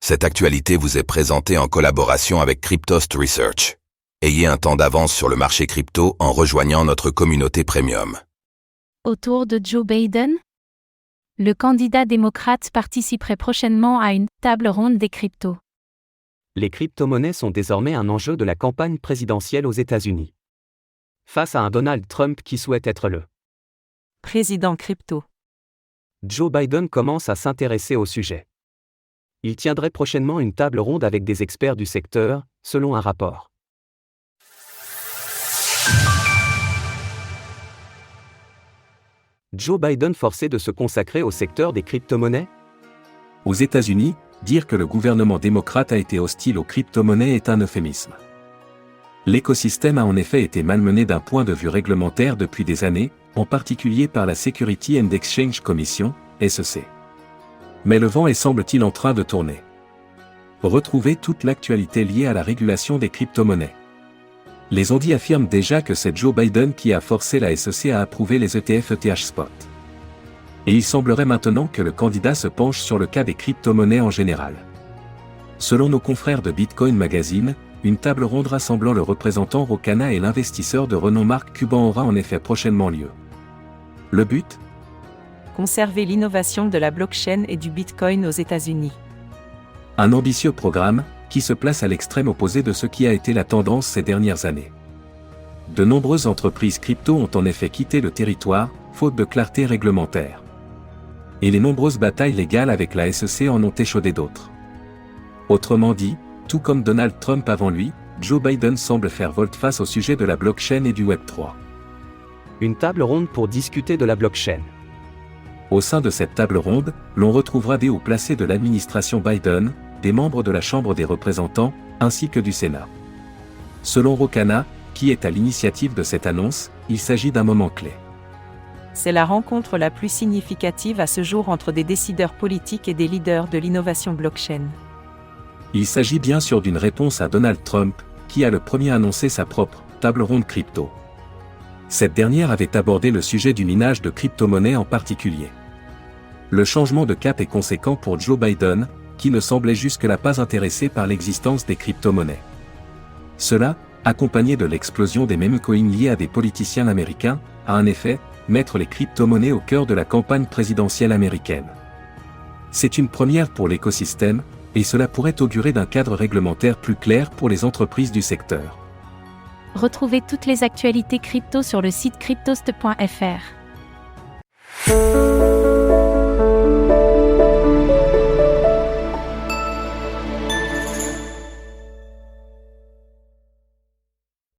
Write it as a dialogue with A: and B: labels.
A: Cette actualité vous est présentée en collaboration avec Cryptost Research. Ayez un temps d'avance sur le marché crypto en rejoignant notre communauté premium.
B: Autour de Joe Biden? Le candidat démocrate participerait prochainement à une table ronde des cryptos.
C: Les crypto-monnaies sont désormais un enjeu de la campagne présidentielle aux États-Unis. Face à un Donald Trump qui souhaite être le
D: président crypto,
C: Joe Biden commence à s'intéresser au sujet. Il tiendrait prochainement une table ronde avec des experts du secteur, selon un rapport. Joe Biden forcé de se consacrer au secteur des crypto-monnaies?
E: Aux États-Unis, dire que le gouvernement démocrate a été hostile aux crypto-monnaies est un euphémisme. L'écosystème a en effet été malmené d'un point de vue réglementaire depuis des années, en particulier par la Security and Exchange Commission, SEC. Mais le vent est semble-t-il en train de tourner. Retrouvez toute l'actualité liée à la régulation des crypto-monnaies. Les ondits affirment déjà que c'est Joe Biden qui a forcé la SEC à approuver les ETF ETH Spot. Et il semblerait maintenant que le candidat se penche sur le cas des crypto-monnaies en général. Selon nos confrères de Bitcoin Magazine, une table ronde rassemblant le représentant Rokana et l'investisseur de renom Mark Cuban aura en effet prochainement lieu. Le but ?
D: conserver l'innovation de la blockchain et du Bitcoin aux États-Unis.
E: Un ambitieux programme, qui se place à l'extrême opposé de ce qui a été la tendance ces dernières années. De nombreuses entreprises crypto ont en effet quitté le territoire, faute de clarté réglementaire. Et les nombreuses batailles légales avec la SEC en ont échaudé d'autres. Autrement dit, tout comme Donald Trump avant lui, Joe Biden semble faire volte-face au sujet de la blockchain et du Web3.
C: Une table ronde pour discuter de la blockchain.
E: Au sein de cette table ronde, l'on retrouvera des hauts placés de l'administration Biden, des membres de la Chambre des représentants, ainsi que du Sénat. Selon Rokana, qui est à l'initiative de cette annonce, il s'agit d'un moment clé.
D: C'est la rencontre la plus significative à ce jour entre des décideurs politiques et des leaders de l'innovation blockchain.
E: Il s'agit bien sûr d'une réponse à Donald Trump, qui a le premier annoncé sa propre table ronde crypto. Cette dernière avait abordé le sujet du minage de crypto-monnaies en particulier. Le changement de cap est conséquent pour Joe Biden, qui ne semblait jusque-là pas intéressé par l'existence des crypto-monnaies. Cela, accompagné de l'explosion des meme coins liés à des politiciens américains, a en effet, mettre les crypto-monnaies au cœur de la campagne présidentielle américaine. C'est une première pour l'écosystème, et cela pourrait augurer d'un cadre réglementaire plus clair pour les entreprises du secteur.
B: Retrouvez toutes les actualités crypto sur le site cryptost.fr.